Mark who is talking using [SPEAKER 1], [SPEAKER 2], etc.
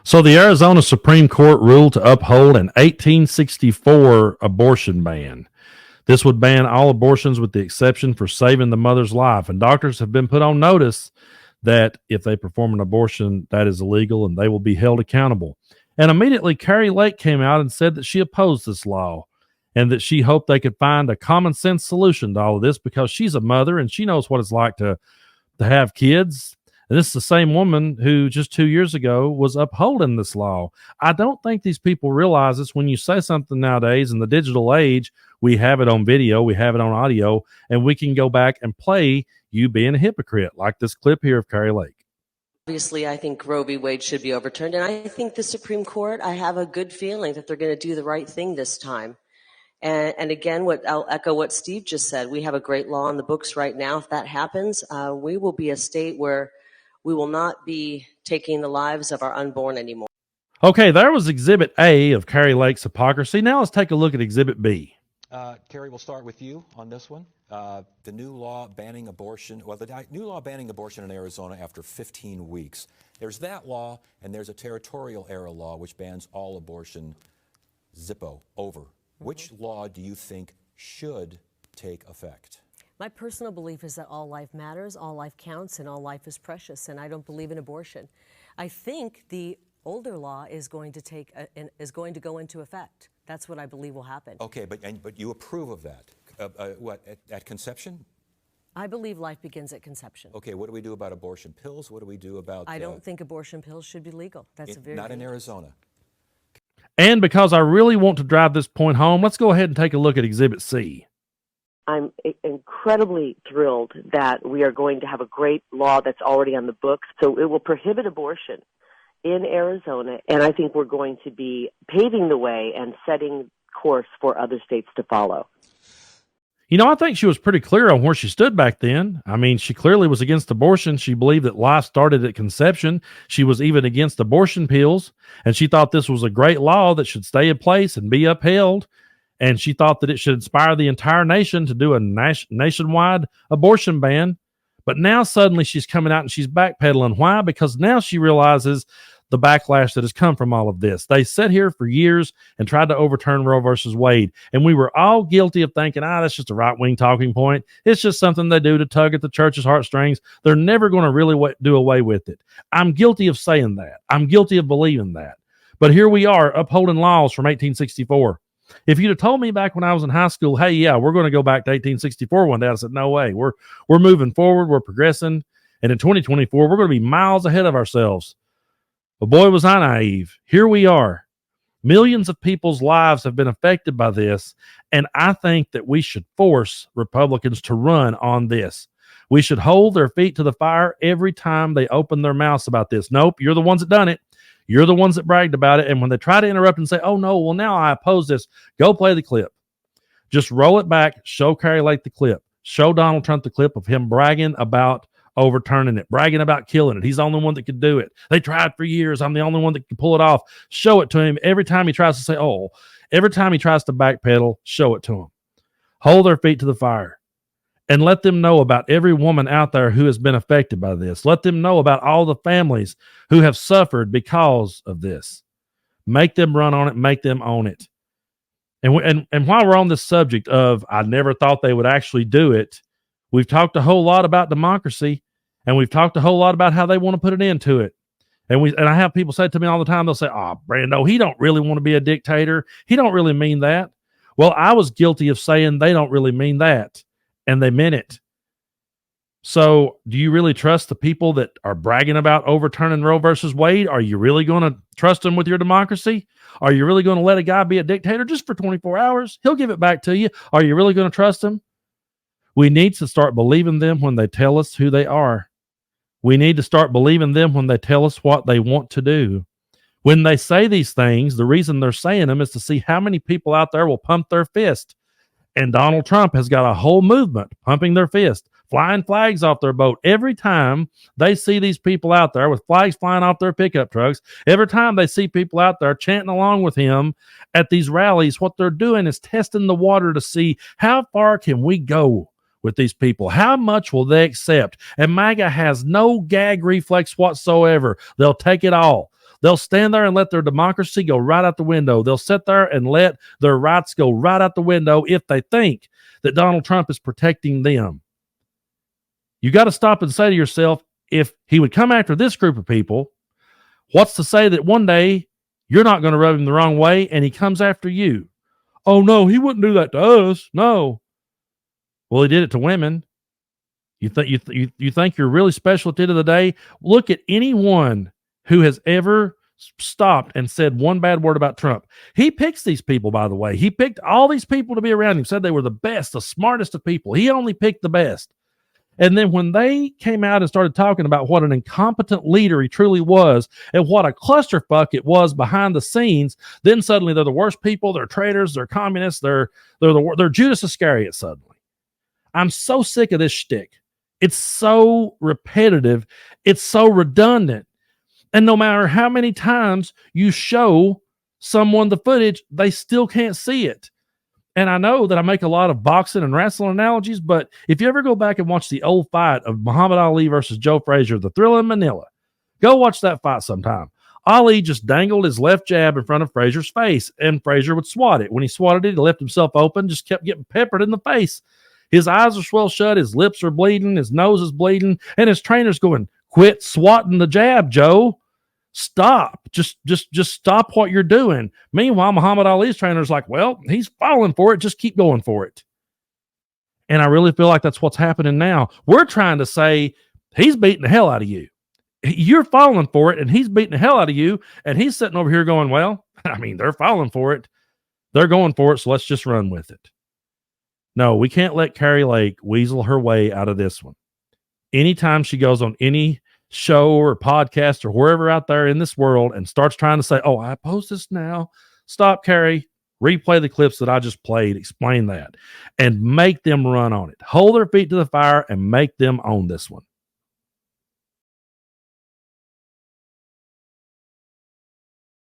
[SPEAKER 1] So the Arizona Supreme Court ruled to uphold an 1864 abortion ban. This would ban all abortions with the exception for saving the mother's life. And doctors have been put on notice that if they perform an abortion, that is illegal and they will be held accountable. And immediately, Kari Lake came out and said that she opposed this law and that she hoped they could find a common sense solution to all of this because she's a mother and she knows what it's like to have kids. And this is the same woman who just 2 years ago was upholding this law. I don't think these people realize this. When you say something nowadays in the digital age, we have it on video, we have it on audio, and we can go back and play you being a hypocrite, like this clip here of Kari Lake.
[SPEAKER 2] Obviously, I think Roe v. Wade should be overturned. And I think the Supreme Court, I have a good feeling that they're going to do the right thing this time. And again, I'll echo what Steve just said. We have a great law in the books right now. If that happens, we will be a state where we will not be taking the lives of our unborn anymore.
[SPEAKER 1] Okay, there was Exhibit A of Kari Lake's hypocrisy. Now let's take a look at Exhibit B.
[SPEAKER 3] Kari, we'll start with you on this one. The new law banning abortion, the new law banning abortion in Arizona after 15 weeks. There's that law, and there's a territorial era law which bans all abortion. Zippo, over. Which law do you think should take effect?
[SPEAKER 4] My personal belief is that all life matters, all life counts, and all life is precious, and I don't believe in abortion. I think the older law is going to go into effect. That's what I believe will happen.
[SPEAKER 3] Okay, but you approve of that? At conception?
[SPEAKER 4] I believe life begins at conception.
[SPEAKER 3] Okay, what do we do about abortion pills? What do we do about?
[SPEAKER 4] I don't think abortion pills should be legal. That's
[SPEAKER 3] not in Arizona.
[SPEAKER 1] And because I really want to drive this point home, let's go ahead and take a look at Exhibit C.
[SPEAKER 5] I'm incredibly thrilled that we are going to have a great law that's already on the books. So it will prohibit abortion in Arizona, and I think we're going to be paving the way and setting course for other states to follow.
[SPEAKER 1] You know, I think she was pretty clear on where she stood back then. I mean, she clearly was against abortion. She believed that life started at conception. She was even against abortion pills, and she thought this was a great law that should stay in place and be upheld. And she thought that it should inspire the entire nation to do a nationwide abortion ban. But now suddenly she's coming out and she's backpedaling. Why? Because now she realizes the backlash that has come from all of this. They sat here for years and tried to overturn Roe versus Wade. And we were all guilty of thinking, that's just a right-wing talking point. It's just something they do to tug at the church's heartstrings. They're never going to really do away with it. I'm guilty of saying that. I'm guilty of believing that. But here we are upholding laws from 1864. If you'd have told me back when I was in high school, hey, yeah, we're going to go back to 1864 one day, I said, no way. We're moving forward. We're progressing. And in 2024, we're going to be miles ahead of ourselves. But boy, was I naive. Here we are. Millions of people's lives have been affected by this. And I think that we should force Republicans to run on this. We should hold their feet to the fire every time they open their mouths about this. Nope, you're the ones that done it. You're the ones that bragged about it. And when they try to interrupt and say, oh, no, well, now I oppose this, go play the clip. Just roll it back. Show Kari Lake the clip. Show Donald Trump the clip of him bragging about overturning it, bragging about killing it. He's the only one that could do it. They tried for years. I'm the only one that can pull it off. Show it to him every time he tries to say, every time he tries to backpedal, show it to him. Hold their feet to the fire. And let them know about every woman out there who has been affected by this. Let them know about all the families who have suffered because of this. Make them run on it. Make them own it. And while we're on this subject of I never thought they would actually do it, we've talked a whole lot about democracy, and we've talked a whole lot about how they want to put an end to it. And I have people say to me all the time, they'll say, Brando, he don't really want to be a dictator. He don't really mean that. Well, I was guilty of saying they don't really mean that. And they meant it. So do you really trust the people that are bragging about overturning Roe versus Wade? Are you really going to trust them with your democracy? Are you really going to let a guy be a dictator just for 24 hours? He'll give it back to you. Are you really going to trust him? We need to start believing them when they tell us who they are. We need to start believing them when they tell us what they want to do. When they say these things, the reason they're saying them is to see how many people out there will pump their fist. And Donald Trump has got a whole movement pumping their fist, flying flags off their boat. Every time they see these people out there with flags flying off their pickup trucks, every time they see people out there chanting along with him at these rallies, what they're doing is testing the water to see how far can we go with these people. How much will they accept? And MAGA has no gag reflex whatsoever. They'll take it all. They'll stand there and let their democracy go right out the window. They'll sit there and let their rights go right out the window if they think that Donald Trump is protecting them. You got to stop and say to yourself, if he would come after this group of people, what's to say that one day you're not going to rub him the wrong way and he comes after you? Oh, no, he wouldn't do that to us. No. Well, he did it to women. You think you're really special at the end of the day? Look at anyone who has ever stopped and said one bad word about Trump. He picks these people, by the way. He picked all these people to be around him, said they were the best, the smartest of people. He only picked the best. And then when they came out and started talking about what an incompetent leader he truly was and what a clusterfuck it was behind the scenes, then suddenly they're the worst people. They're traitors. They're communists. They're Judas Iscariot suddenly. I'm so sick of this shtick. It's so repetitive. It's so redundant. And no matter how many times you show someone the footage, they still can't see it. And I know that I make a lot of boxing and wrestling analogies, but if you ever go back and watch the old fight of Muhammad Ali versus Joe Frazier, the Thrilla in Manila, go watch that fight sometime. Ali just dangled his left jab in front of Frazier's face, and Frazier would swat it. When he swatted it, he left himself open, just kept getting peppered in the face. His eyes are swelled shut, his lips are bleeding, his nose is bleeding, and his trainer's going, "Quit swatting the jab, Joe. Stop. Just stop what you're doing." Meanwhile, Muhammad Ali's trainer's like, "Well, he's falling for it. Just keep going for it." And I really feel like that's what's happening now. We're trying to say, he's beating the hell out of you. You're falling for it, and he's beating the hell out of you. And he's sitting over here going, well, I mean, they're falling for it. They're going for it, so let's just run with it. No, we can't let Kari Lake weasel her way out of this one. Anytime she goes on any show or podcast or wherever out there in this world and starts trying to say, oh, I oppose this now. Stop, Kari. Replay the clips that I just played. Explain that. And make them run on it. Hold their feet to the fire and make them own this one.